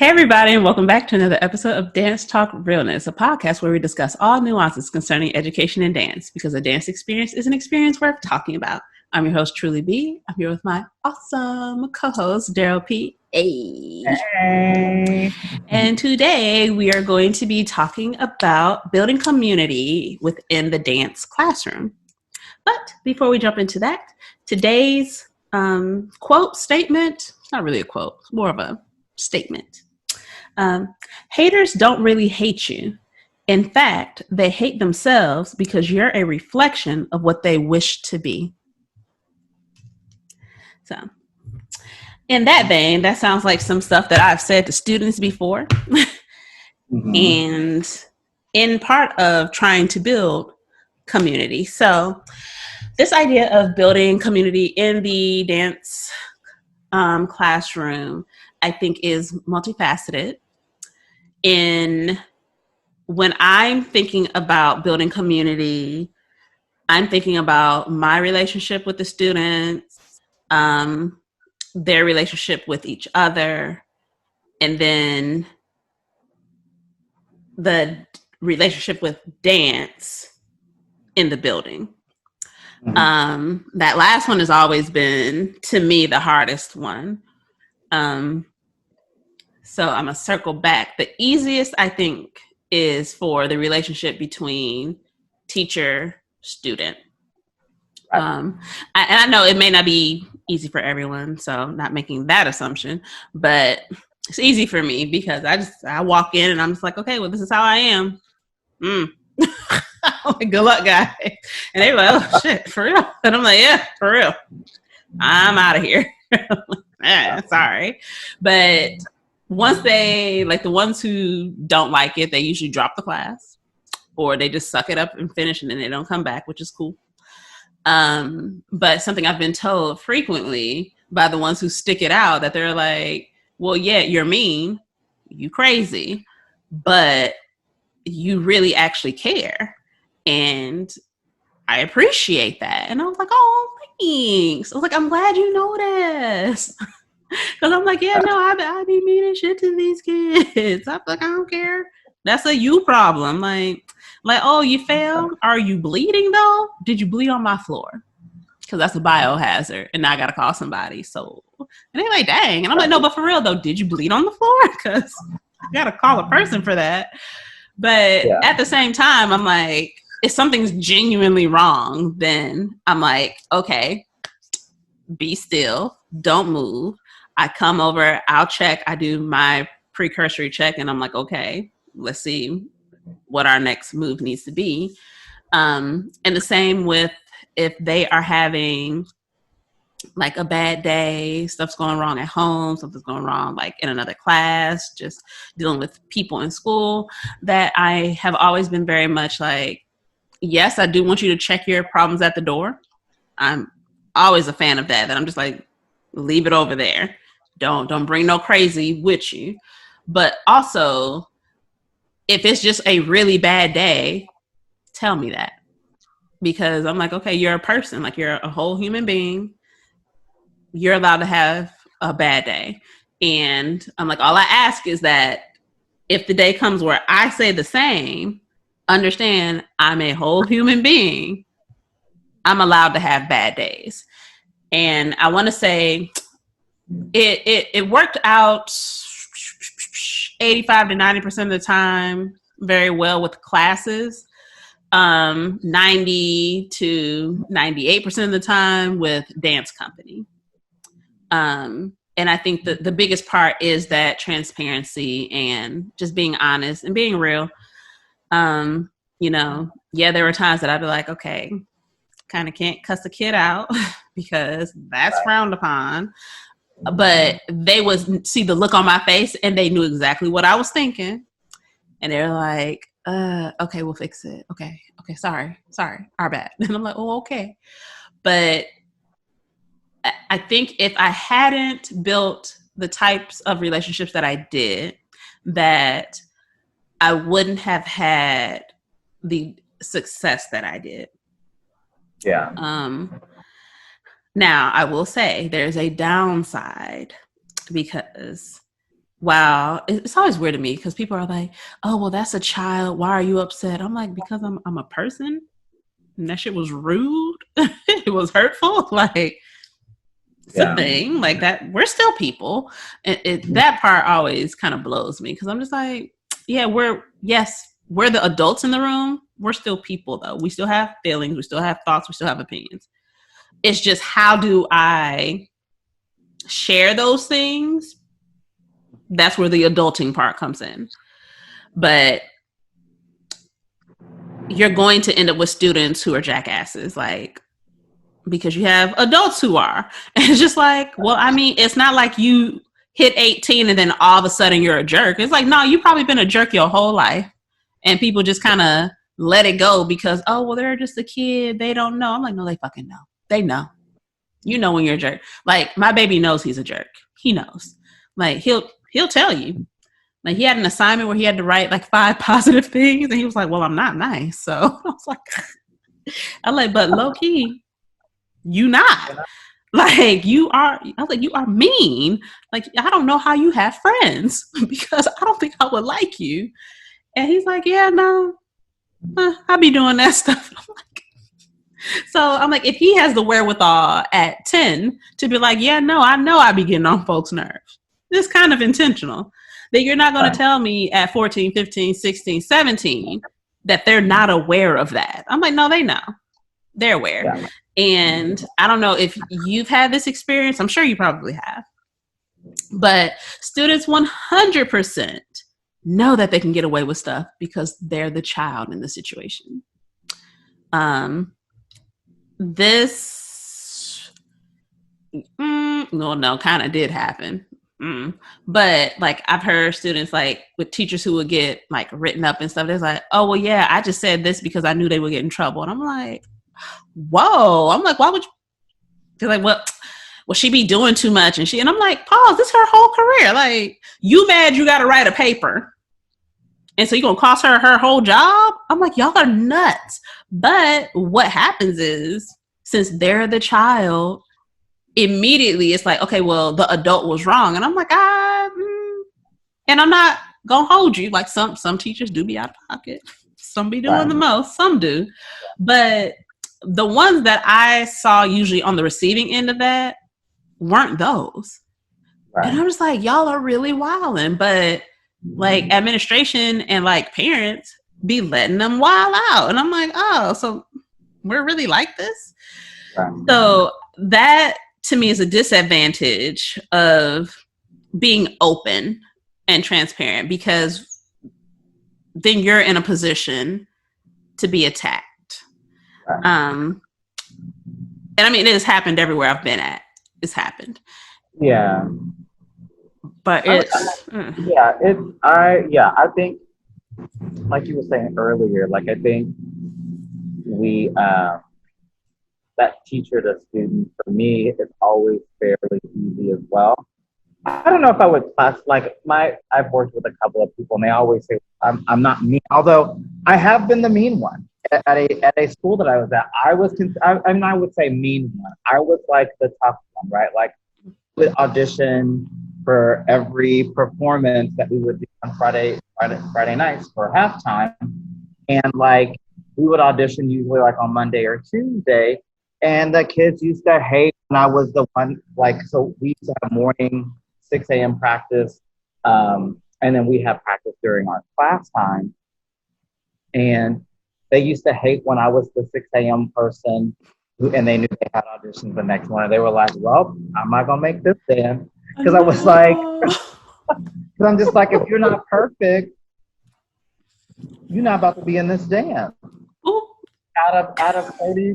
Hey, everybody, and welcome back to another episode of Dance Talk Realness, a podcast where we discuss all nuances concerning education and dance, because a dance experience is an experience worth talking about. I'm your host, Truly B. I'm here with my awesome co-host, Daryl P. Hey. And today we are going to be talking about building community within the dance classroom. But before we jump into that, today's quote statement, it's not really a quote, it's more of a statement. Haters don't really hate you. In fact, they hate themselves because you're a reflection of what they wish to be. So, in that vein, that sounds like some stuff that I've said to students before. And in part of trying to build community. So, this idea of building community in the dance classroom, I think, is multifaceted. When I'm thinking about building community, I'm thinking about my relationship with the students, their relationship with each other, and then the relationship with dance in the building. That last one has always been, to me, the hardest one. So I'm going to circle back. The easiest, I think, is for the relationship between teacher-student. I know it may not be easy for everyone, so I'm not making that assumption, but it's easy for me because I walk in and I'm just like, okay, well, this is how I am. Like, good luck, guys. And they're like, oh, shit, for real? And I'm like, yeah, for real. I'm out of here. Sorry. But once they, like the ones who don't like it, they usually drop the class or they just suck it up and finish and then they don't come back, which is cool. But something I've been told frequently by the ones who stick it out, that they're like, well, yeah, you're mean, you crazy, but you really actually care. And I appreciate that. And I was like, oh, thanks. I was like, I'm glad you noticed. Because I'm like, yeah, no, I be meaning shit to these kids. I'm like, I don't care. That's a you problem. Like, oh, you failed? Are you bleeding though? Did you bleed on my floor? Because that's a biohazard, and now I gotta call somebody. So, and they're like, dang. And I'm like, no, but for real though, did you bleed on the floor? Because I gotta call a person for that. But at the same time, I'm like, if something's genuinely wrong, then I'm like, okay, be still, don't move. I come over, I'll check, I do my precursory check, and I'm like, okay, let's see what our next move needs to be. And the same with if they are having like a bad day, stuff's going wrong at home, something's going wrong like in another class, just dealing with people in school, that I have always been very much like, yes, I do want you to check your problems at the door. I'm always a fan of that I'm just like, leave it over there. Don't bring no crazy with you. But also, if it's just a really bad day, tell me that. Because I'm like, okay, you're a person. Like, you're a whole human being. You're allowed to have a bad day. And I'm like, all I ask is that if the day comes where I say the same, understand I'm a whole human being. I'm allowed to have bad days. And I want to say it worked out 85 to 90% of the time very well with classes. 90 to 98% of the time with dance company. And I think that the biggest part is that transparency and just being honest and being real. You know, yeah, there were times that I'd be like, okay, kind of can't cuss a kid out because that's frowned upon. But they would see the look on my face and they knew exactly what I was thinking. And they're like, okay, we'll fix it. Okay, sorry, our bad. And I'm like, oh, okay. But I think if I hadn't built the types of relationships that I did, that I wouldn't have had the success that I did. Yeah. Now, I will say there's a downside, because wow, it's always weird to me because people are like, "Oh, well, that's a child. Why are you upset?" I'm like, because I'm a person, and that shit was rude. It was hurtful. Like, it's a Yeah. thing. Like that. We're still people. That part always kind of blows me because I'm just like, yeah, we're the adults in the room. We're still people though. We still have feelings. We still have thoughts. We still have opinions. It's just how do I share those things? That's where the adulting part comes in. But you're going to end up with students who are jackasses, like, because you have adults who are. And it's just like, well, I mean, it's not like you hit 18 and then all of a sudden you're a jerk. It's like, no, you've probably been a jerk your whole life. And people just kind of let it go because, oh, well, they're just a kid. They don't know. I'm like, no, they fucking know. They know. You know when you're a jerk. Like, my baby knows he's a jerk. He knows. Like, he'll tell you. Like, he had an assignment where he had to write like 5 positive things, and he was like, "Well, I'm not nice." So I was like, but low key, you not. Like, you are. I was like, you are mean. Like, I don't know how you have friends because I don't think I would like you. And he's like, yeah, no, I be doing that stuff. So I'm like, if he has the wherewithal at 10 to be like, yeah, no, I know I be getting on folks' nerves. It's kind of intentional. That you're not going to tell me at 14, 15, 16, 17 that they're not aware of that. I'm like, no, they know. They're aware. Yeah. And I don't know if you've had this experience. I'm sure you probably have. But students 100% know that they can get away with stuff because they're the child in the situation. This, no, kind of did happen. But like I've heard students like with teachers who would get like written up and stuff. They're like, oh well, yeah, I just said this because I knew they would get in trouble. And I'm like, whoa. I'm like, why would you? They're like, well, she be doing too much, and I'm like, pause. This is her whole career. Like, you mad you got to write a paper, and so you gonna cost her whole job? I'm like, y'all are nuts. But what happens is, since they're the child, immediately it's like, okay, well, the adult was wrong. And I'm like, and I'm not gonna hold you. Like some teachers do be out of pocket. Some be doing the most, some do. But the ones that I saw usually on the receiving end of that weren't those. And I'm just like, y'all are really wilding. But like administration and like parents be letting them wild out. And I'm like, oh, so we're really like this? So that to me is a disadvantage of being open and transparent, because then you're in a position to be attacked. And I mean, it has happened everywhere I've been at. It's happened. Yeah. But it's I think, like you were saying earlier, like I think we that teacher to student for me is always fairly easy as well. I don't know if I would class like I've worked with a couple of people and they always say I'm not mean, although I have been the mean one at a school that I was at. I would say mean one. I was like the tough one, right? Like would audition for every performance that we would do on Friday nights for halftime, and like we would audition usually like on Monday or Tuesday, and the kids used to hate when I was the one, like, so we used to have morning 6 a.m. practice, and then we have practice during our class time, and they used to hate when I was the 6 a.m. person, and they knew they had auditions the next morning. They were like, well, I'm not going to make this then. Because I was like, because I'm just like, if you're not perfect, you're not about to be in this dance. Out of 30,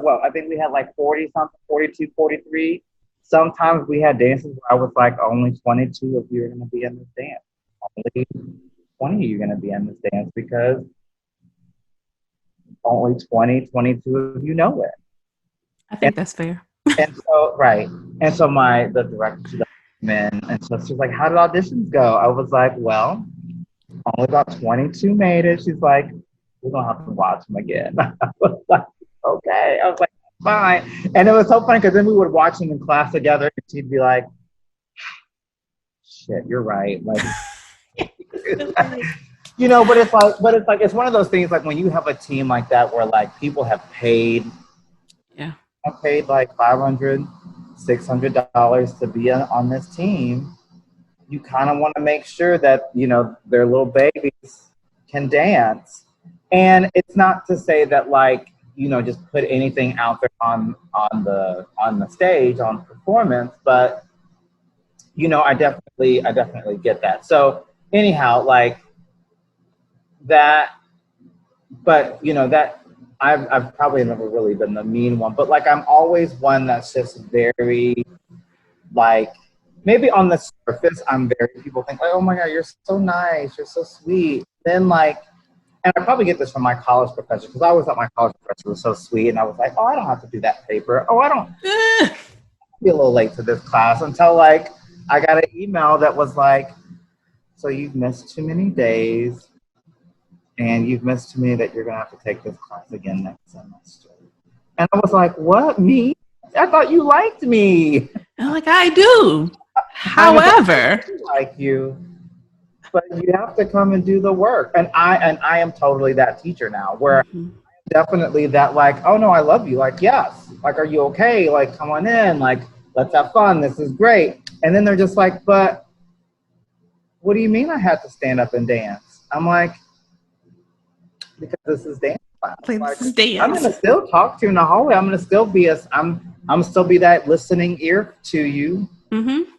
what? I think we had like 40 something, 42, 43. Sometimes we had dances where I was like, only 22 of you are going to be in this dance. Only 20 of you are going to be in this dance because only 20, 22 of you know it. I think that's fair. And so, right. And so the director, she came in, and so she's like, how did auditions go? I was like, well, only about 22 made it. She's like, we're going to have to watch them again. I was like, okay. I was like, fine. And it was so funny because then we would watch them in class together, and she'd be like, shit, you're right. Like, you know, but it's one of those things like when you have a team like that where like people have yeah, like $500, $600 to be on this team. You kind of want to make sure that, you know, their little babies can dance. And it's not to say that like, you know, just put anything out there on the stage on performance, but you know, I definitely get that. So anyhow, like that, but you know, that I've probably never really been the mean one, but like I'm always one that's just very like, maybe on the surface I'm very, people think like, oh my God, you're so nice, you're so sweet. Then like, and I probably get this from my college professor because I always thought my college professor was so sweet, and I was like, oh, I don't have to do that paper. Oh, I don't be a little late to this class, until like I got an email that was like, so you've missed too many days, and you've missed too many that you're gonna have to take this class again next semester. And I was like, what, me? I thought you liked me. I'm like, I do. However, I like you, but you have to come and do the work. And I am totally that teacher now, where definitely that like, oh no, I love you. Like, yes. Like, are you okay? Like, come on in. Like, let's have fun. This is great. And then they're just like, but what do you mean I had to stand up and dance? I'm like, because this is dance class. like, Like, this is dance. I'm gonna still talk to you in the hallway. I'm gonna still be I'm still be that listening ear to you. Mm-hmm.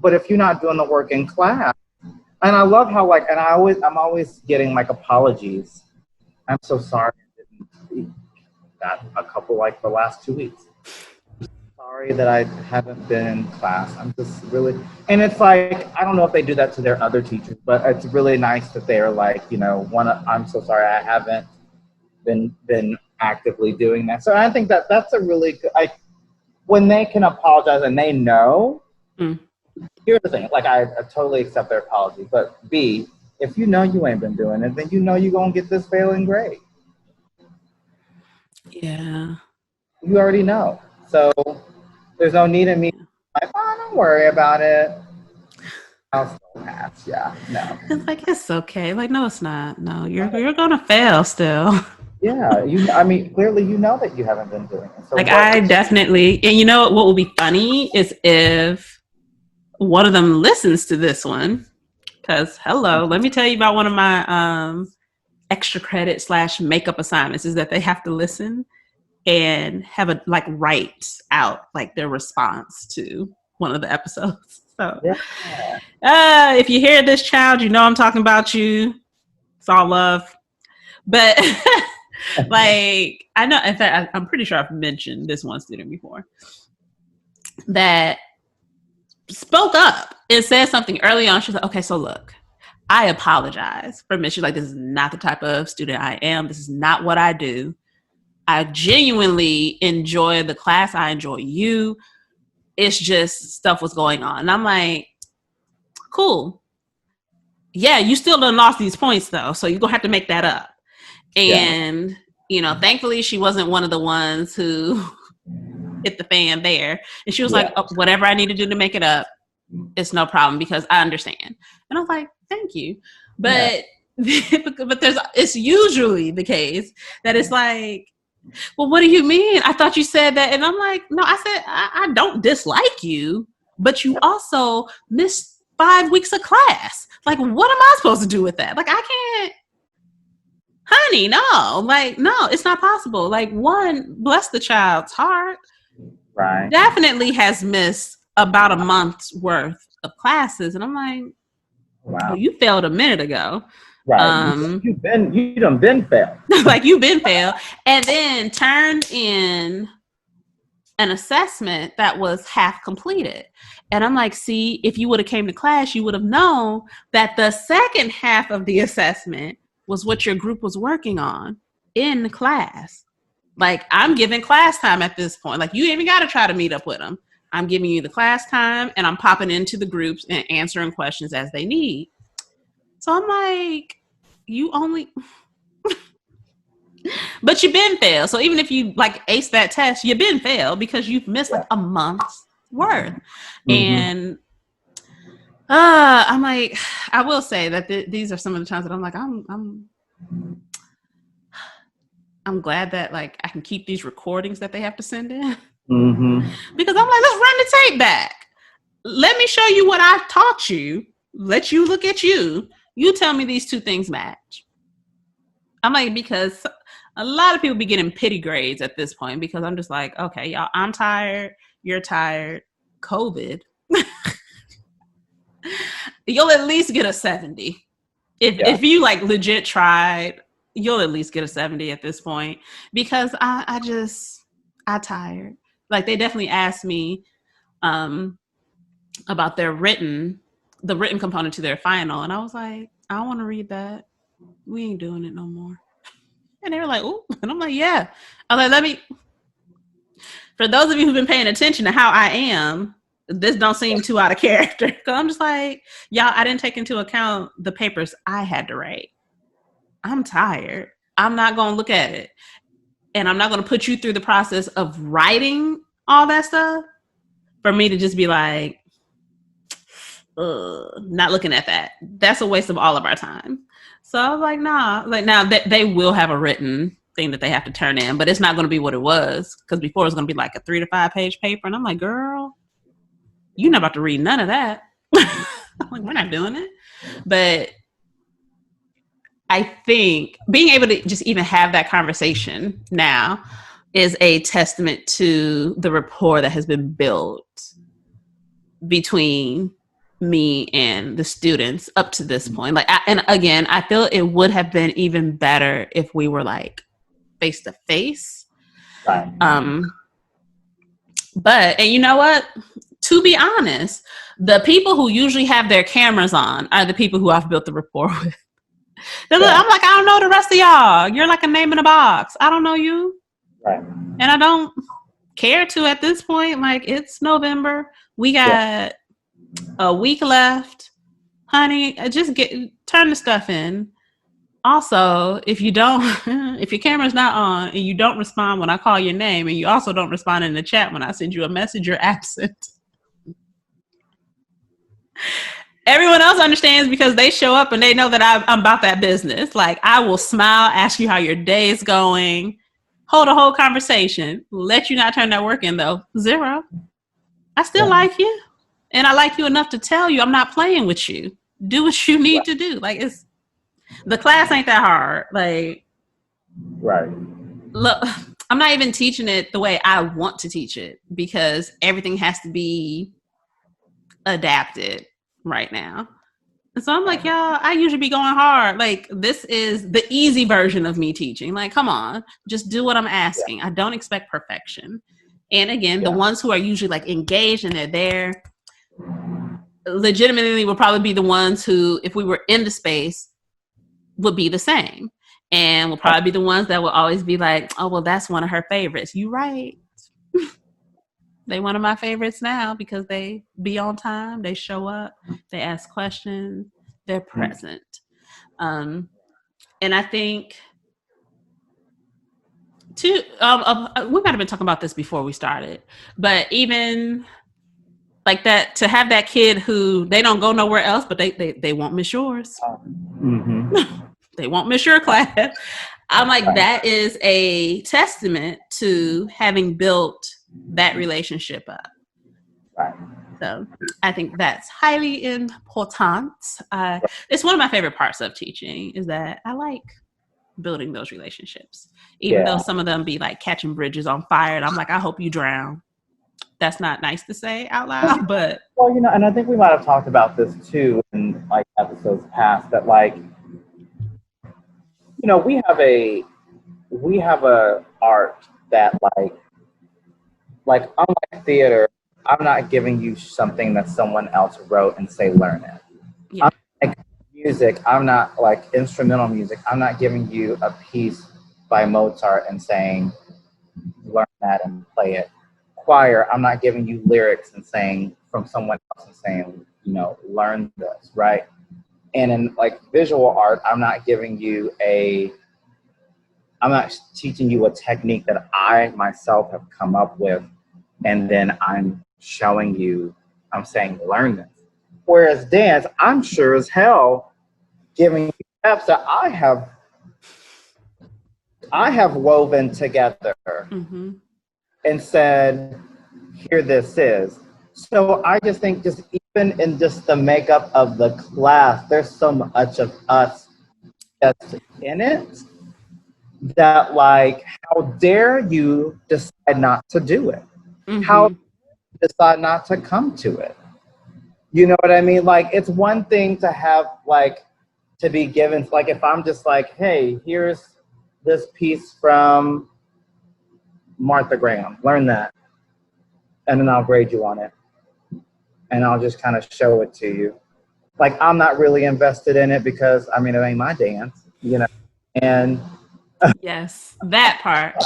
But if you're not doing the work in class, and I love how like, and I'm always getting like apologies. I'm so sorry I didn't speak. Got a couple like the last 2 weeks. Sorry that I haven't been in class. I'm just really, and it's like, I don't know if they do that to their other teachers, but it's really nice that they're like, you know, I'm so sorry I haven't been actively doing that. So I think that that's a really good, when they can apologize and they know, here's the thing, like I totally accept their apology, but B, if you know you ain't been doing it, then you know you're going to get this failing grade. Yeah. You already know. So there's no need in me like, oh, don't worry about it. I'll still pass. Yeah, no. It's like, it's okay. Like, no, it's not. No, you're gonna fail still. Yeah, I mean, clearly you know that you haven't been doing it. So like, I definitely, and you know what will be funny is if one of them listens to this one, because hello, let me tell you about one of my extra credit / makeup assignments is that they have to listen and have a like write out like their response to one of the episodes. So if you hear this, child, you know I'm talking about you. It's all love. But like, I know, in fact, I'm pretty sure I've mentioned this one student before that spoke up and said something early on. She's like, okay, so look, I apologize for me. She's like, this is not the type of student I am. This is not what I do. I genuinely enjoy the class. I enjoy you. It's just stuff was going on. And I'm like, cool. Yeah, you still done lost these points though. So you're going to have to make that up. And, you know, thankfully she wasn't one of the ones who hit the fan there. And she was like, oh, whatever I need to do to make it up, it's no problem because I understand. And I was like, thank you. But, but it's usually the case that it's like, well, what do you mean? I thought you said that. And I'm like, no, I said, I don't dislike you, but you also missed 5 weeks of class. Like, what am I supposed to do with that? Like, I can't, honey, no, like, no, it's not possible. Like, one, bless the child's heart. Right. Definitely has missed about a month's worth of classes. And I'm like, wow, you failed a minute ago. Right. You done been failed. Like, you've been failed. And then turned in an assessment that was half completed. And I'm like, see, if you would have came to class, you would have known that the second half of the assessment was what your group was working on in the class. Like, I'm giving class time at this point. Like, you ain't even got to try to meet up with them. I'm giving you the class time and I'm popping into the groups and answering questions as they need. So I'm like, you only, but you've been failed. So even if you like ace that test, you've been failed because you've missed like a month's worth. And I'm like, I will say that these are some of the times that I'm like, I'm glad that like I can keep these recordings that they have to send in Mm-hmm. because I'm like, let's run the tape back. Let me show you what I taught you. Let you look at you. You tell me these two things match. I'm like, because a lot of people be getting pity grades at this point because I'm just like, okay, y'all, I'm tired. You're tired. COVID. You'll at least get a 70. If you like legit tried, you'll at least get a 70 at this point because I tired. Like they definitely asked me about the written component to their final, and I was like, I don't want to read that. We ain't doing it no more. And they were like, "Ooh," and I'm like, "Yeah." I was like, "Let me." For those of you who've been paying attention to how I am, this don't seem too out of character. Because I'm just like, y'all, I didn't take into account the papers I had to write. I'm tired. I'm not going to look at it. And I'm not going to put you through the process of writing all that stuff for me to just be like, not looking at that. That's a waste of all of our time. So I was like, nah. Like now they will have a written thing that they have to turn in, but it's not going to be what it was because before it was going to be like a 3 to 5 page paper, and I'm like, girl, you're not about to read none of that. I'm like, we're not doing it. But I think being able to just even have that conversation now is a testament to the rapport that has been built between me and the students up to this point. Like, and again, I feel it would have been even better if we were like face to face. But and you know what? To be honest, the people who usually have their cameras on are the people who I've built the rapport with. I'm like, I don't know the rest of y'all. You're like a name in a box. I don't know you. Right. And I don't care to at this point. Like, it's November. We got a week left. Honey, just turn the stuff in. Also, if you don't, if your camera's not on and you don't respond when I call your name, and you also don't respond in the chat when I send you a message, you're absent. Everyone else understands because they show up and they know that I'm about that business. Like, I will smile, ask you how your day is going, hold a whole conversation, let you not turn that work in though. 0. I still like you. And I like you enough to tell you I'm not playing with you. Do what you need to do. Like, it's the class ain't that hard. Like, look, I'm not even teaching it the way I want to teach it because everything has to be adapted right now. And so I'm like, y'all, I usually be going hard. Like, this is the easy version of me teaching. Like, come on, just do what I'm asking. I don't expect perfection. And again, the ones who are usually like engaged and they're there legitimately will probably be the ones who, if we were in the space, would be the same. And will probably be the ones that will always be like, oh, well, that's one of her favorites. You right. They one of my favorites now because they be on time, they show up, they ask questions, they're present. And I think we might have been talking about this before we started, but even like that, to have that kid who they don't go nowhere else, but they won't miss yours. They won't miss your class. I'm like, that is a testament to having built that relationship up. So I think that's highly important. It's one of my favorite parts of teaching is that I like building those relationships, even though some of them be like catching bridges on fire. And I'm like, I hope you drown. That's not nice to say out loud, but. Well, you know, and I think we might have talked about this too in like episodes past that like, you know, we have a art that like unlike theater, I'm not giving you something that someone else wrote and say learn it. Yeah. Like music, I'm not like instrumental music. I'm not giving you a piece by Mozart and saying learn that and play it. Choir, I'm not giving you lyrics and saying from someone else and saying, you know, learn this, right? And in like visual art, I'm not teaching you a technique that I myself have come up with, and then I'm showing you, I'm saying, learn this. Whereas dance, I'm sure as hell giving you steps that I have woven together and said, here this is. So I just think just even in just the makeup of the class, there's so much of us that's in it that, like, how dare you decide not to do it? How dare you decide not to come to it? You know what I mean? Like, it's one thing to have, like, to be given, like, if I'm just like, hey, here's this piece from Martha Graham, learn that, and then I'll grade you on it. And I'll just kind of show it to you. Like, I'm not really invested in it because, I mean, it ain't my dance, you know? And yes, that part.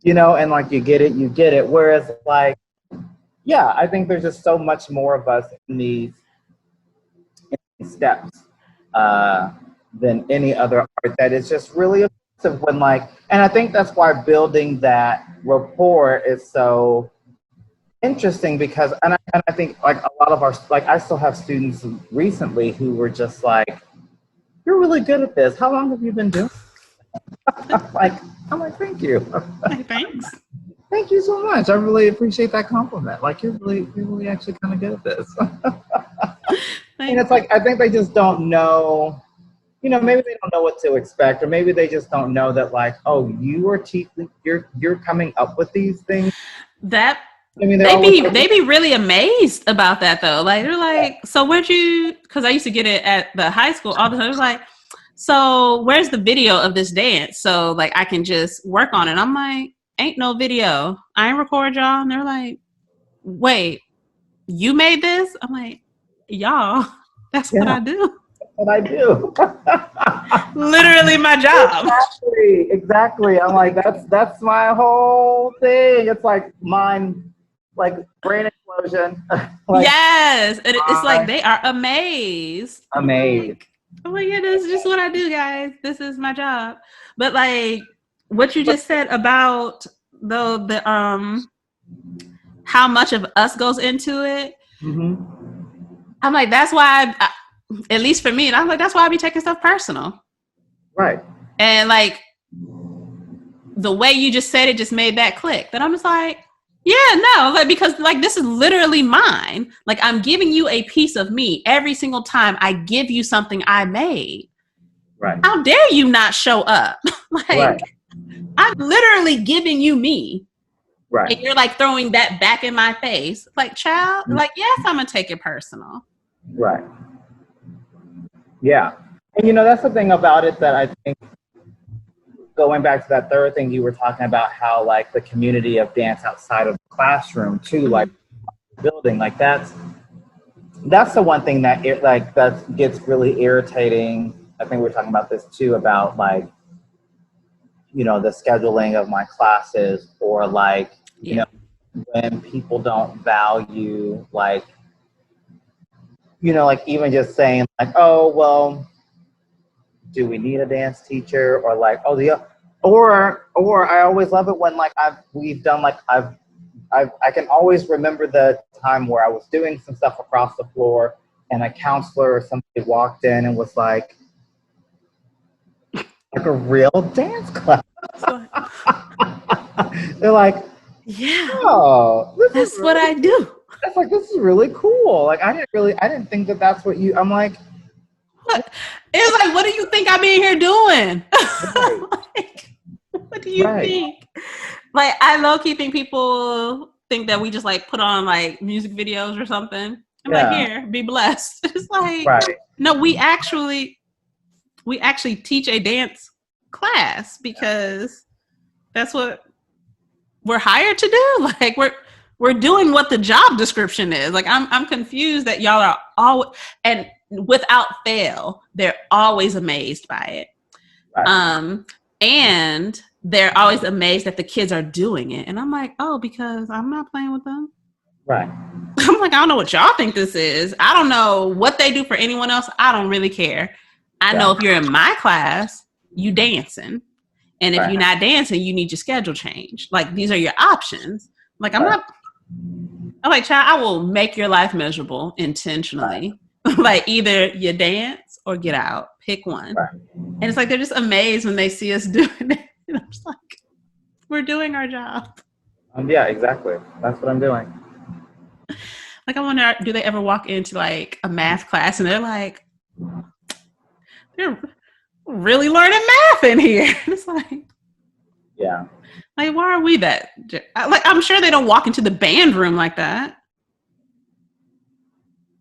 You know, and like, you get it. Whereas, like, yeah, I think there's just so much more of us in these steps than any other art that is just really impressive when, like, and I think that's why building that rapport is so interesting because, and I think, like, a lot of our, like, I still have students recently who were just like, you're really good at this. How long have you been doing it? I'm like, thank you. Hey, thanks. Thank you so much. I really appreciate that compliment. Like, you're really actually kind of good at this. And it's like, I think they just don't know, you know, maybe they don't know what to expect, or maybe they just don't know that, like, oh, you are teaching, you're coming up with these things. That, I mean, they be really amazed about that though. Like, they're like, so where'd you, because I used to get it at the high school all the time. It was like, so where's the video of this dance? So, like, I can just work on it. I'm like, ain't no video. I ain't record y'all. And they're like, wait, you made this? I'm like, y'all, that's what I do. That's what I do. Literally my job. Exactly. I'm like, that's my whole thing. It's like mine, like, brain explosion. Like, yes. And it's like, they are amazed. Amazed. Oh my goodness, this is just what I do, guys. This is my job. But, like, what you just said about the how much of us goes into it. I'm like, that's why I, at least for me, and I'm like, that's why I be taking stuff personal. Right. And, like, the way you just said it just made that click. That I'm just like, yeah, no, like, because, like, this is literally mine. Like, I'm giving you a piece of me every single time I give you something I made. Right. How dare you not show up? Like, right. I'm literally giving you me. Right. And you're, like, throwing that back in my face. Like, child, like, yes, I'm going to take it personal. Right. Yeah. And, you know, that's the thing about it that I think, going back to that third thing you were talking about, how, like, the community of dance outside of the classroom too, like, building, like, that's the one thing that that gets really irritating. I think we were talking about this too, about, like, you know, the scheduling of my classes, or, like, you know, when people don't value, like, you know, like, even just saying, like, oh, well, do we need a dance teacher? Or, like, oh, or I always love it when, like, I can always remember the time where I was doing some stuff across the floor and a counselor or somebody walked in and was like a real dance class. They're like, yeah, oh, that's what I do. It's like, this is really cool. Like, I didn't think that that's what you, I'm like, what? It's like, what do you think I'm in here doing? Right. Like, what do you think? Like, I low-key think people think that we just, like, put on, like, music videos or something. I'm like, here, be blessed. It's like, no, we actually teach a dance class because that's what we're hired to do. Like, we're doing what the job description is. Like, I'm confused that y'all are all, and without fail, they're always amazed by it. And they're always amazed that the kids are doing it. And I'm like, oh, because I'm not playing with them. Right. I'm like, I don't know what y'all think this is. I don't know what they do for anyone else. I don't really care. I know if you're in my class, you dancing. And if you're not dancing, you need your schedule changed. Like, these are your options. Like, I'm like, child, I will make your life miserable intentionally Like either you dance or get out, pick one. Right. And it's like they're just amazed when they see us doing it. And I'm just like, we're doing our job. Yeah, exactly. That's what I'm doing. Like I wonder, do they ever walk into like a math class and they're like, they're really learning math in here? It's Yeah. like why are we that? Like I'm sure they don't walk into the band room like that.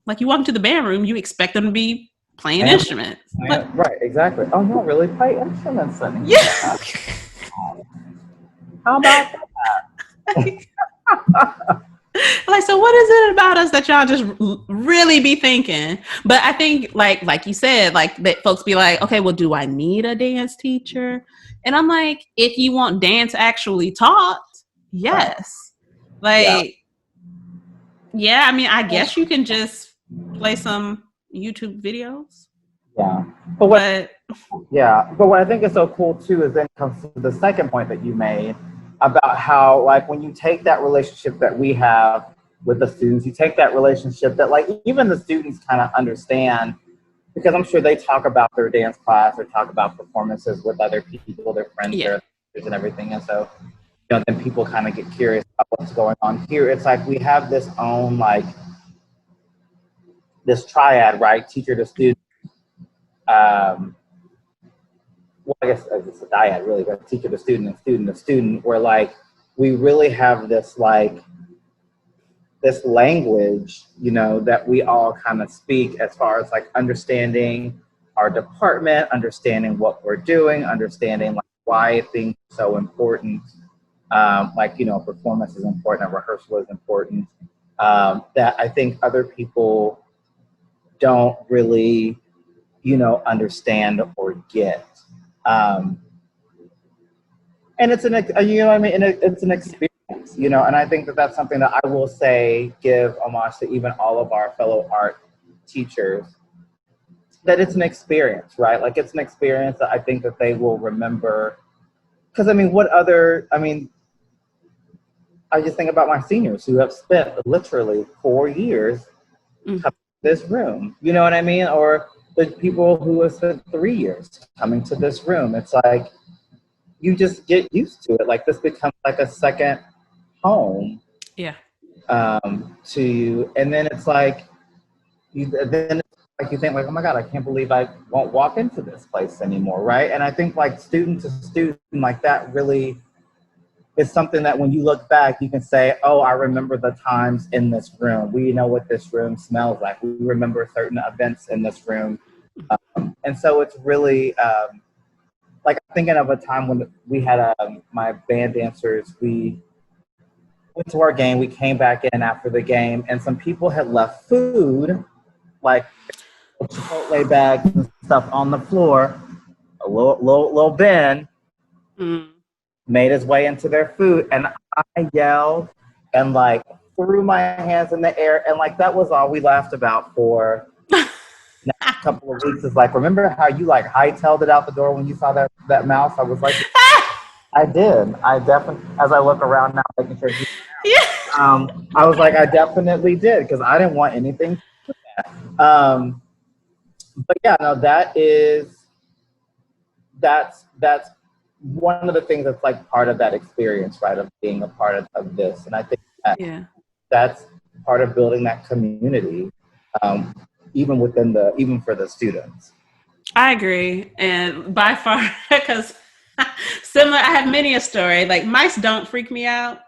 Like you walk into the band room, you expect them to be playing instruments. But, right, exactly. Oh, you don't really play instruments anymore. Yeah. How about Like, so what is it about us that y'all just really be thinking? But I think like you said, like that folks be like, okay, well, do I need a dance teacher? And I'm like, if you want dance actually taught, yes. Like, yeah, I mean, I guess you can just play some YouTube videos. Yeah. But But what I think is so cool too is then comes to the second point that you made about how, like, when you take that relationship that we have with the students, you take that relationship that, like, even the students kind of understand, because I'm sure they talk about their dance class or talk about performances with other people, their friends, their peers and everything. And so, you know, then people kind of get curious about what's going on here. It's like we have this own, like, this triad, right? Teacher to student. Well, I guess it's a dyad, really, but teacher to student and student to student, where like we really have this like this language, you know, that we all kind of speak as far as like understanding our department, understanding what we're doing, understanding like why things are so important. Like, you know, performance is important, rehearsal is important. That I think other people don't really, you know, understand or get. And it's you know what I mean? And it's an experience, you know, and I think that that's something that I will say, give homage to even all of our fellow art teachers, that it's an experience, right? Like it's an experience that I think that they will remember. Because I mean, I just think about my seniors who have spent literally 4 years coming to this room, you know what I mean? Or the people who have spent 3 years coming to this room. It's like, you just get used to it. Like this becomes like a second home. Yeah. To you. And then it's like, you think like, oh my God, I can't believe I won't walk into this place anymore, right? And I think like student to student, like that really is something that when you look back, you can say, oh, I remember the times in this room. We know what this room smells like. We remember certain events in this room. And so it's really, like I'm thinking of a time when we had my band dancers, we went to our game, we came back in after the game, and some people had left food, like Chipotle bags and stuff on the floor. A little Ben made his way into their food, and I yelled and like threw my hands in the air, and like that was all we laughed about for next couple of weeks. Is like, remember how you like hightailed it out the door when you saw that mouse? I was like, I did. I definitely, as I look around now, making sure. I was like, I definitely did, because I didn't want anything to do with that. But yeah, no, that's one of the things that's like part of that experience, right? Of being a part of this, and I think that's part of building that community. Even for the students. I agree. And by far, because similar, I have many a story. Like mice don't freak me out,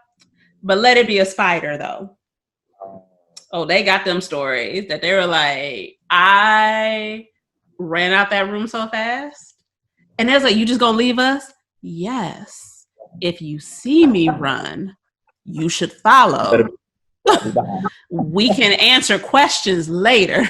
but let it be a spider though. Oh, they got them stories that they were like, I ran out that room so fast. And they was like, you just gonna leave us? Yes. If you see me run, you should follow. We can answer questions later.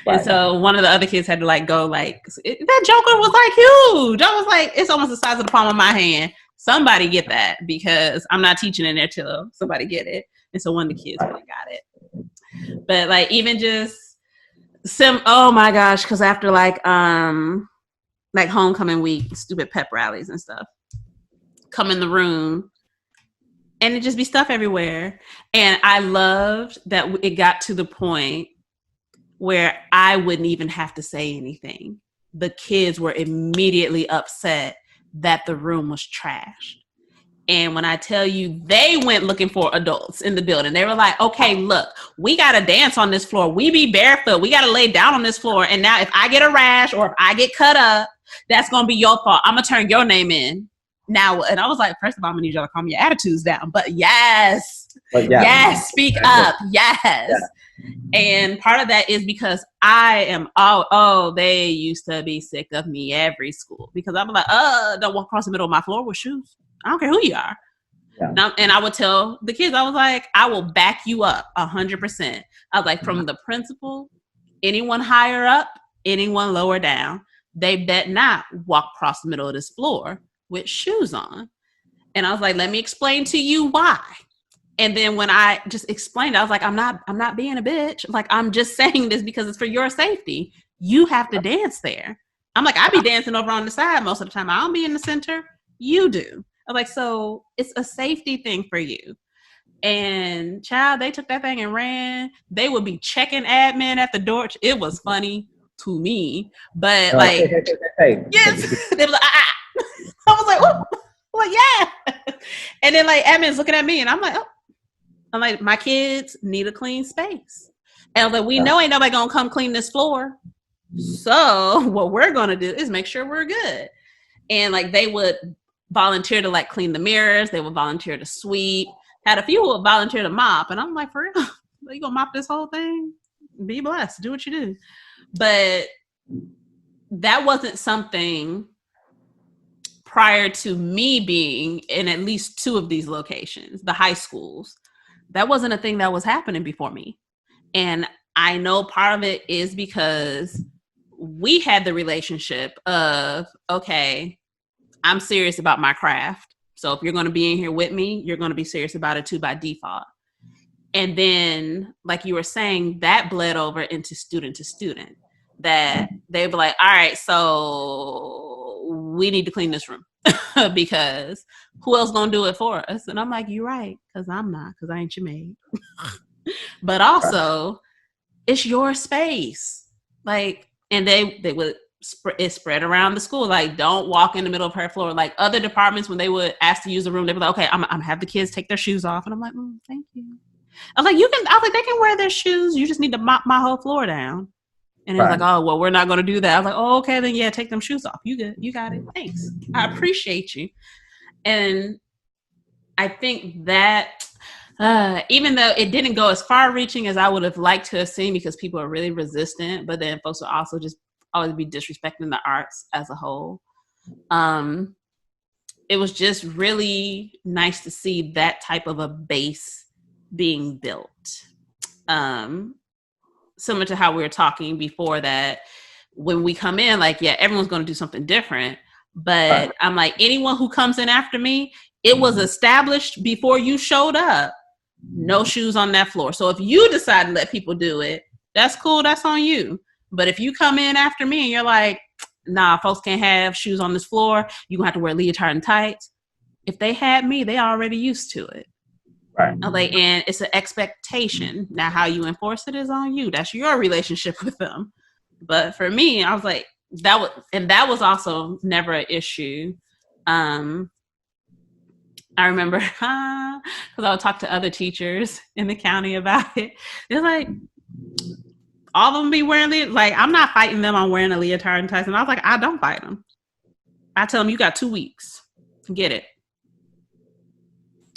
Right. And so one of the other kids had to like go like, that joker was like huge. I was like, it's almost the size of the palm of my hand. Somebody get that, because I'm not teaching in there till somebody get it. And so one of the kids really got it. But like even just oh my gosh, because after like homecoming week, stupid pep rallies and stuff, come in the room and it just be stuff everywhere. And I loved that it got to the point where I wouldn't even have to say anything. The kids were immediately upset that the room was trashed. And when I tell you, they went looking for adults in the building. They were like, okay, look, we got to dance on this floor. We be barefoot. We got to lay down on this floor. And now if I get a rash or if I get cut up, that's going to be your fault. I'm going to turn your name in. Now, and I was like, first of all, I'm going to need y'all to calm your attitudes down. But yes, speak up. Yes. Yeah. And part of that is because I am, they used to be sick of me every school because I'm like, don't walk across the middle of my floor with shoes. I don't care who you are. Yeah. And I would tell the kids, I was like, I will back you up 100%. I was like, from the principal, anyone higher up, anyone lower down, they bet not walk across the middle of this floor with shoes on. And I was like, let me explain to you why. And then when I just explained, I was like, I'm not being a bitch. Like, I'm just saying this because it's for your safety. You have to dance there. I'm like, I be dancing over on the side most of the time. I don't be in the center. You do. I was like, so it's a safety thing for you. And child, they took that thing and ran. They would be checking admin at the door. It was funny to me, but like, yes, they was like, I was like, oh, well, yeah. And then like admin's looking at me, and I'm like, my kids need a clean space, and I was like, we know ain't nobody gonna come clean this floor. So what we're gonna do is make sure we're good. And like they would volunteer to like clean the mirrors. They would volunteer to sweep. Had a few who would volunteer to mop. And I'm like, for real? You gonna mop this whole thing? Be blessed. Do what you do. But that wasn't something prior to me being in at least two of these locations, the high schools. That wasn't a thing that was happening before me. And I know part of it is because we had the relationship of, okay, I'm serious about my craft. So if you're going to be in here with me, you're going to be serious about it too by default. And then, like you were saying, that bled over into student to student. That they'd be like, all right, so we need to clean this room because who else going to do it for us? And I'm like, you're right, because I'm not, because I ain't your maid. But also, it's your space. Like, and they would spread around the school. Like, don't walk in the middle of her floor. Like other departments, when they would ask to use the room, they'd be like, okay, I'm have the kids take their shoes off. And I'm like, thank you. I was like, they can wear their shoes. You just need to mop my whole floor down. And it was like, oh, well, we're not going to do that. I was like, oh, okay, then yeah, take them shoes off. You good. You got it. Thanks. I appreciate you. And I think that even though it didn't go as far reaching as I would have liked to have seen, because people are really resistant, but then folks will also just always be disrespecting the arts as a whole. It was just really nice to see that type of a base being built. Similar to how we were talking before, that when we come in, like, yeah, everyone's going to do something different. But I'm like, anyone who comes in after me, it was established before you showed up. No shoes on that floor. So if you decide to let people do it, that's cool. That's on you. But if you come in after me and you're like, nah, folks can't have shoes on this floor, you're going to have to wear leotard and tights. If they had me, they already used to it. Right. Like, and it's an expectation. Now, how you enforce it is on you. That's your relationship with them. But for me, I was like, that was also never an issue. I remember because I would talk to other teachers in the county about it. They're like, all of them be wearing like, I'm not fighting them on wearing a leotard and tights. And I was like, I don't fight them. I tell them, you got 2 weeks. Get it.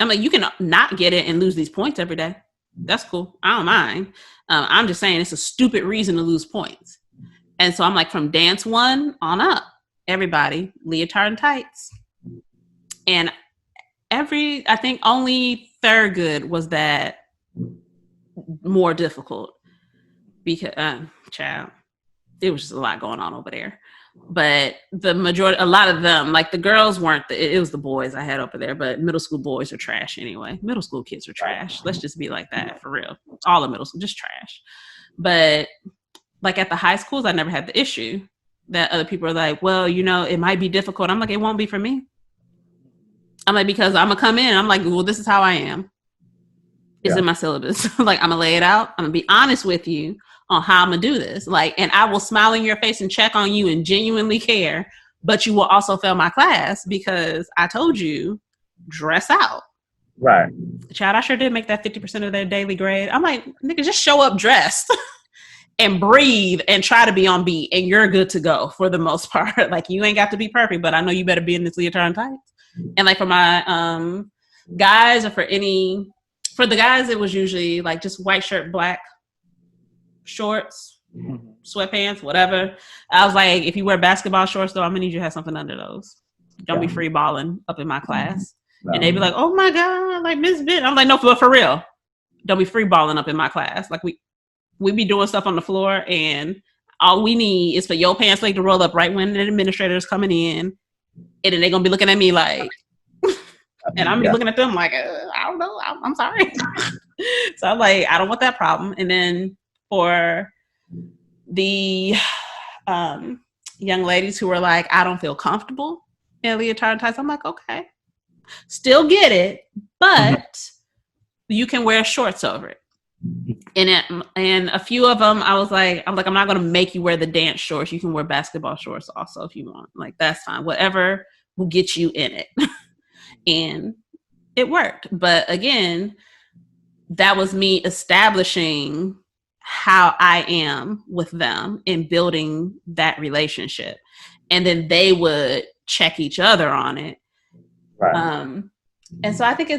I'm like, you can not get it and lose these points every day. That's cool. I don't mind. I'm just saying it's a stupid reason to lose points. And so I'm like, from dance 1 on up, everybody, leotard and tights. And I think only Thurgood was that more difficult because, child, it was just a lot going on over there. But the majority, a lot of them, like the girls weren't, it was the boys I had over there, but middle school boys are trash anyway. Middle school kids are trash. Let's just be like that, for real. All of middle school, just trash. But like at the high schools, I never had the issue that other people are like, well, it might be difficult. I'm like, it won't be for me. I'm like, because I'm going to come in and I'm like, well, this is how I am. It's in my syllabus. Like, I'm going to lay it out. I'm going to be honest with you on how I'm gonna do this. Like, and I will smile in your face and check on you and genuinely care, but you will also fail my class because I told you, dress out. Right. Child, I sure did make that 50% of their daily grade. I'm like, nigga, just show up dressed and breathe and try to be on beat, and you're good to go for the most part. Like, you ain't got to be perfect, but I know you better be in this leotard and tights. And like for my guys, or for the guys, it was usually like just white shirt, black shorts, sweatpants, whatever. I was like, if you wear basketball shorts, though, I'm gonna need you to have something under those. Don't be free balling up in my class. No. And they'd be like, oh my God, like Miss Ben. I'm like, no, for real. Don't be free balling up in my class. Like we be doing stuff on the floor, and all we need is for your pants leg to roll up right when the administrator is coming in. And then they're gonna be looking at me like, and I'm looking at them like, I don't know, I'm sorry. So I'm like, I don't want that problem. And then for the young ladies who were like, I don't feel comfortable in leotard and tights, I'm like, okay, still get it, but you can wear shorts over it. And a few of them, I'm not going to make you wear the dance shorts. You can wear basketball shorts also if you want. Like, that's fine. Whatever will get you in it. And it worked. But again, that was me establishing how I am with them and building that relationship. And then they would check each other on it. Right. And so I think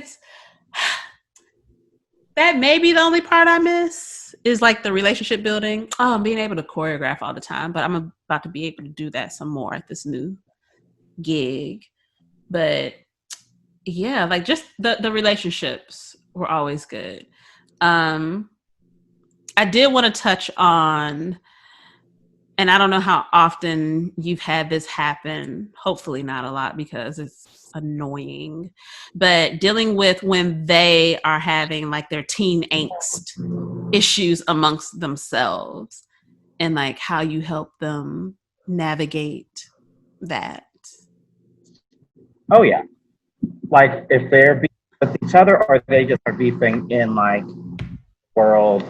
that may be the only part I miss is like the relationship building. Oh, I'm being able to choreograph all the time, but I'm about to be able to do that some more at this new gig. But yeah, like just the relationships were always good. I did want to touch on, and I don't know how often you've had this happen, hopefully not a lot because it's annoying, but dealing with when they are having like their teen angst issues amongst themselves and like how you help them navigate that. Oh yeah. Like if they're beefing with each other or they just are beefing in like world.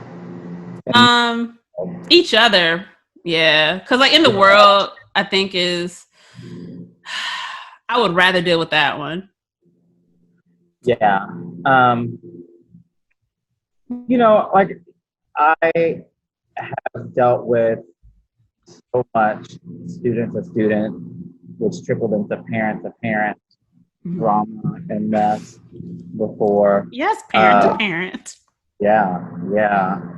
Each other. Yeah. Cause like in the world, I think I would rather deal with that one. Yeah. You know, like I have dealt with so much student to student, which trickled into parent to parent drama and mess before. Yes, parent to parent. Yeah.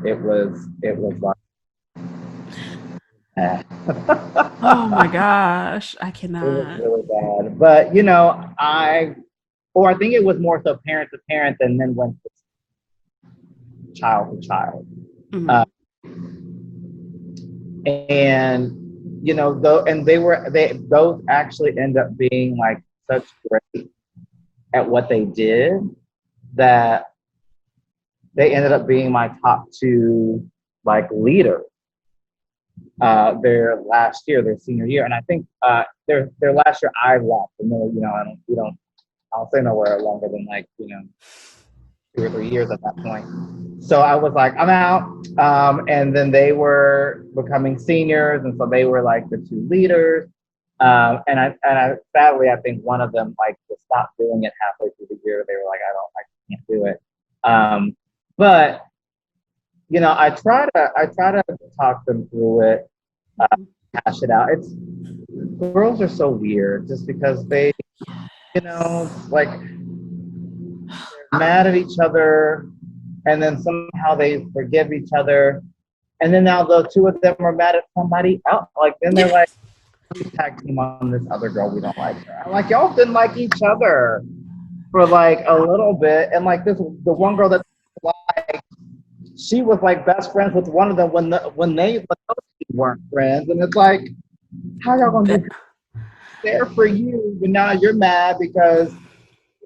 It was like oh my gosh, I cannot. It was really bad. But you know, I think it was more so parent to parent and then went to child to child. Mm-hmm. And you know, those actually end up being like such great at what they did that they ended up being my top two like leaders their last year, their senior year. And I think their last year I left, and then, you know, I'll say nowhere longer than like, you know, 2 or 3 years at that point. So I was like, I'm out. And then they were becoming seniors, and so they were like the two leaders. And I sadly, I think one of them like just stopped doing it halfway through the year. They were like, I can't do it. But you know, I try to talk them through it, hash it out. Girls are so weird just because they, you know, like they're mad at each other, and then somehow they forgive each other, and then now the two of them are mad at somebody else. Like then they're like, tag team on this other girl, we don't like her. I'm like, y'all didn't like each other for like a little bit, and like the one girl that like she was like best friends with one of them when those weren't friends, and it's like, how y'all gonna be there for you, but now you're mad because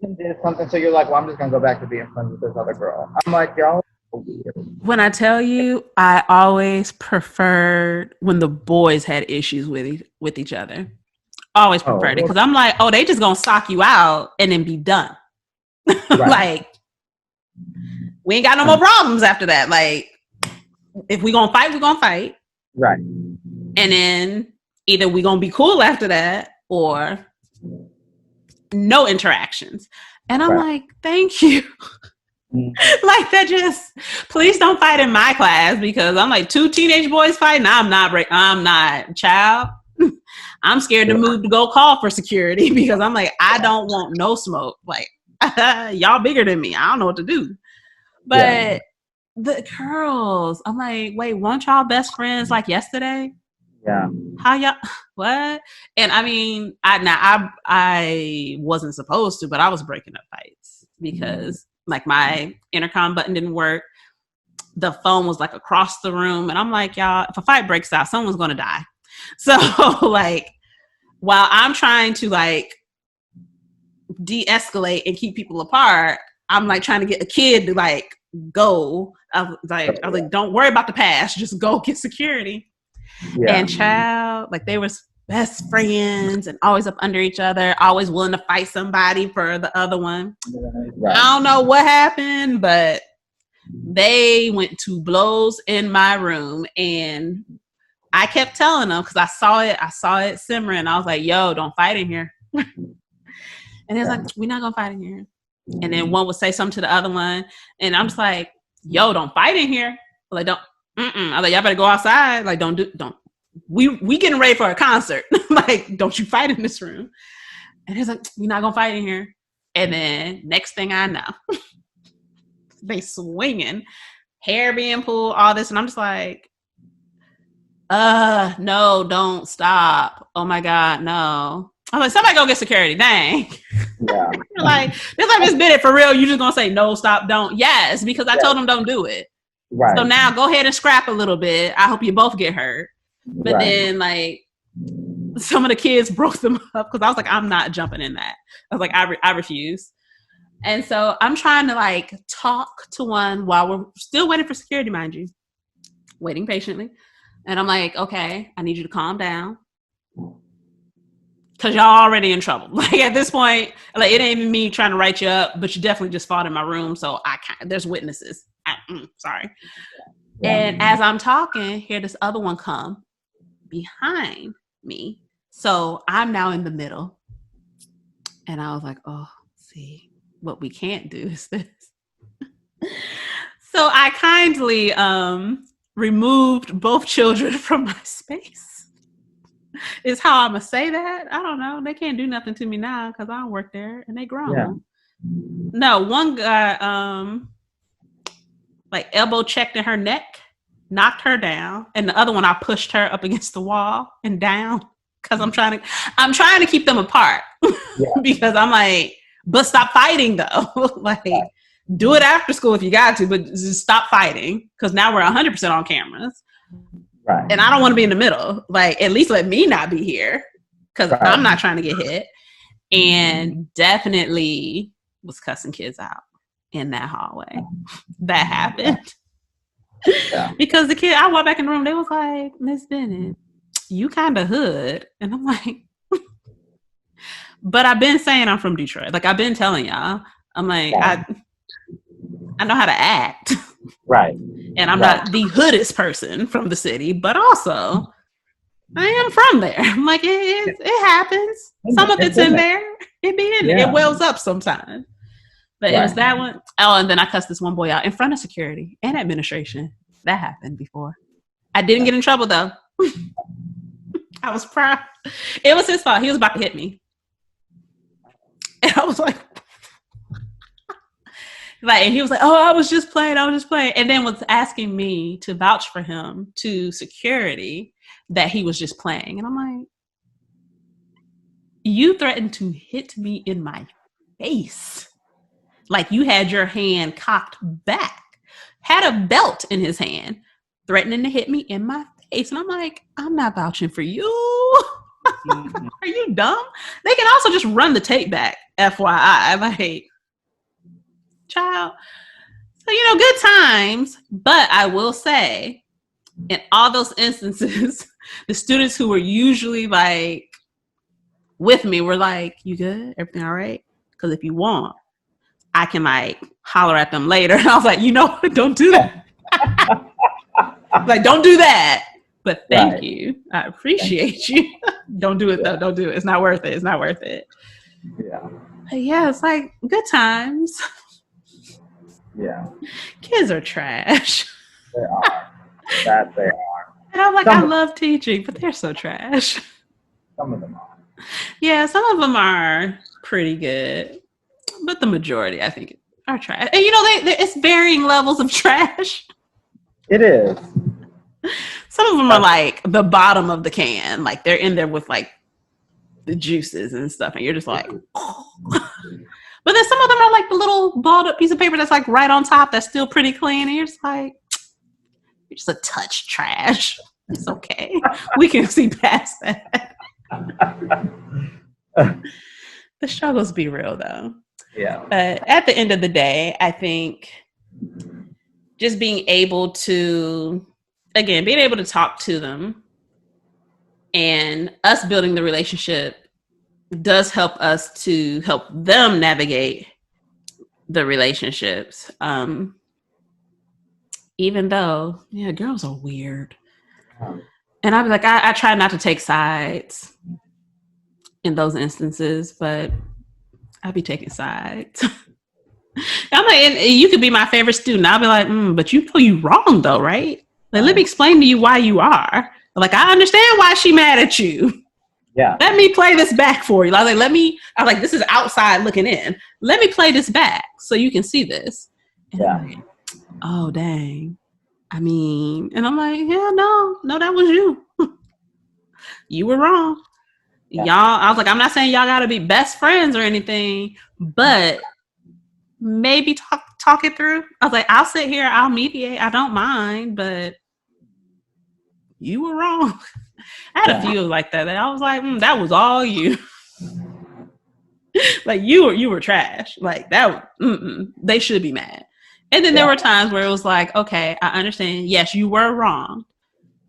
you did something, so you're like, well, I'm just gonna go back to being friends with this other girl. I'm like, y'all are weird. When I tell you, I always preferred when the boys had issues with each other. Always preferred it because I'm like, oh, they just gonna sock you out and then be done. Right. Like, we ain't got no more problems after that. Like, if we gonna fight, we're gonna fight. Right. And then either we gonna be cool after that or no interactions. And I'm like, thank you. Like that just, please don't fight in my class, because I'm like, 2 teenage boys fighting. I'm not child. I'm scared to move to go call for security, because I'm like, I don't want no smoke. Like, y'all bigger than me. I don't know what to do. But the girls, I'm like, wait, weren't y'all best friends like yesterday? Yeah. How y'all, what? And I mean, I wasn't supposed to, but I was breaking up fights because like my intercom button didn't work. The phone was like across the room. And I'm like, y'all, if a fight breaks out, someone's going to die. So like, while I'm trying to like de-escalate and keep people apart, I'm like trying to get a kid to like go. I was like, don't worry about the past. Just go get security. Yeah. And child, like they were best friends and always up under each other, always willing to fight somebody for the other one. Right. I don't know what happened, but they went to blows in my room, and I kept telling them, because I saw it simmering. I was like, yo, don't fight in here. And it's like, we're not gonna fight in here. And then one would say something to the other one, and I'm just like, yo, don't fight in here. Like, don't. I was like, y'all better go outside. Like, don't. We getting ready for a concert. Like, don't you fight in this room. And he's like, we're not gonna fight in here. And then next thing I know, they swinging, hair being pulled, all this, and I'm just like, no, don't stop. Oh my God, no. I'm like, somebody go get security. Dang. Yeah. Like, this like Miss Bennett, for real, you just gonna say no, stop, don't? Yes, because I told them don't do it. Right. So now go ahead and scrap a little bit. I hope you both get hurt. But then like some of the kids broke them up, because I was like, I'm not jumping in that. I was like, I refuse. And so I'm trying to like talk to one while we're still waiting for security, mind you, waiting patiently. And I'm like, okay, I need you to calm down, because y'all already in trouble. Like at this point, like it ain't even me trying to write you up, but you definitely just fought in my room. So there's witnesses. Sorry. Yeah. And as I'm talking, hear this other one come behind me. So I'm now in the middle. And I was like, oh, see, what we can't do is this. So I kindly removed both children from my space. Is how I'm gonna say that. I don't know. They can't do nothing to me now because I don't work there, and they grown. Yeah. No, one guy like elbow checked in her neck, knocked her down, and the other one I pushed her up against the wall and down, because I'm trying to keep them apart. Yeah. Because I'm like, but stop fighting though. Like, do it after school if you got to, but just stop fighting, because now we're 100% on cameras. Right. And I don't want to be in the middle. Like, at least let me not be here, because I'm not trying to get hit. And definitely was cussing kids out in that hallway. That happened. Yeah. Because the kid, I walked back in the room, they was like, Miss Bennett, you kind of hood. And I'm like, but I've been saying I'm from Detroit. Like, I've been telling y'all. I'm like, I know how to act. Right. And I'm not the hoodest person from the city, but also I am from there. I'm like, it happens. Some of it's in there. It be in there. It wells up sometimes. But it was that one. Oh, and then I cussed this one boy out in front of security and administration. That happened before. I didn't get in trouble though. I was proud. It was his fault. He was about to hit me. And I was like, and he was like, oh, I was just playing. And then was asking me to vouch for him to security that he was just playing. And I'm like, you threatened to hit me in my face. Like you had your hand cocked back, had a belt in his hand, threatening to hit me in my face. And I'm like, I'm not vouching for you. Are you dumb? They can also just run the tape back, FYI. Like, child. So, good times. But I will say, in all those instances, the students who were usually like with me were like, you good? Everything all right? Because if you want, I can like holler at them later. And I was like, don't do that. Like, don't do that. But thank Right. you. I appreciate you. Don't do it though. Don't do it. It's not worth it. It's not worth it. Yeah. But yeah, it's like good times. Yeah. Kids are trash. They are. That they are. And I'm like, Some I of, love teaching, but they're so trash. some of them are. Yeah, some of them are pretty good, but the majority, I think, are trash. And you know, it's varying levels of trash. It is. Some of them are like the bottom of the can, like they're in there with like the juices and stuff, and you're just like, oh. But then some of them are like the little balled up piece of paper that's like right on top that's still pretty clean, and you're just like, you're just a touch trash. It's okay. We can see past that. The struggles be real though. Yeah. But at the end of the day, I think just being able to, again, being able to talk to them and us building the relationship does help us to help them navigate the relationships. Even though, yeah, girls are weird. And I'd be like, I try not to take sides in those instances, but I'd be taking sides. I'm like, and you could be my favorite student. I'll be like, but you know you wrong though, right? Like, let me explain to you why you are. Like, I understand why she mad at you. Yeah. Let me play this back for you. Like, I'm like, this is outside looking in. Let me play this back so you can see this. And Yeah. I'm like, oh, dang. I mean, and I'm like, yeah, no, that was you. You were wrong. Yeah. Y'all, I was like, I'm not saying y'all got to be best friends or anything, but maybe talk it through. I was like, I'll sit here, I'll mediate. I don't mind, but you were wrong. I had a few like that. I was like, that was all you. Like you were trash. Like that. They should be mad. And then there were times where it was like, okay, I understand. Yes, you were wrong.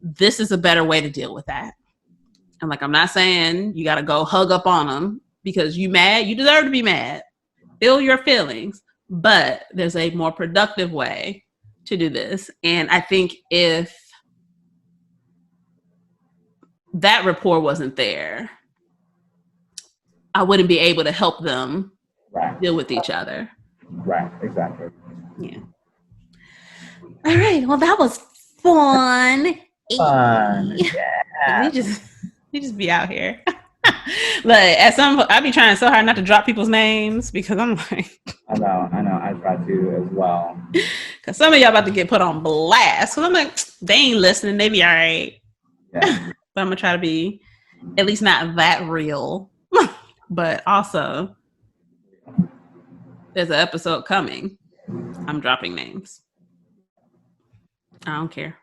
This is a better way to deal with that. I'm like, I'm not saying you got to go hug up on them because you mad. You deserve to be mad. Feel your feelings. But there's a more productive way to do this. And I think if that rapport wasn't there, I wouldn't be able to help them deal with each other. Right, exactly. Yeah. All right. Well, that was fun. Yeah. We just be out here. Like I be trying so hard not to drop people's names because I'm like, I know. I try to as well. Because some of y'all about to get put on blast. Because I'm like, they ain't listening. They be all right. Yeah. But I'm gonna try to be at least not that real. But also, there's an episode coming. I'm dropping names. I don't care.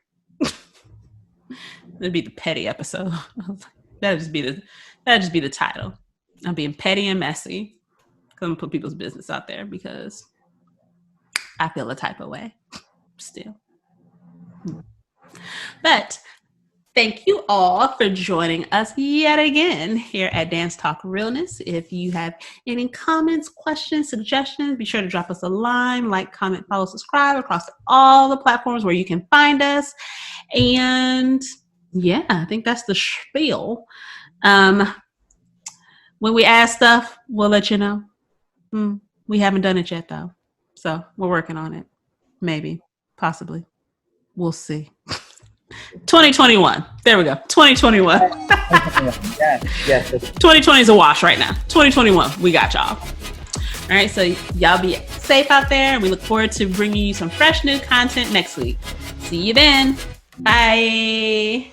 It'd be the petty episode. That'd just be the title. I'm being petty and messy. I'm gonna put people's business out there because I feel a type of way still. But thank you all for joining us yet again here at Dance Talk Realness. If you have any comments, questions, suggestions, be sure to drop us a line, like, comment, follow, subscribe across all the platforms where you can find us. And yeah, I think that's the spiel. When we ask stuff, we'll let you know. We haven't done it yet though. So we're working on it. Maybe, possibly. We'll see. 2021. There we go. 2021. Yes. 2020 is a wash right now. 2021. We got y'all. All right. So y'all be safe out there. And we look forward to bringing you some fresh new content next week. See you then. Bye.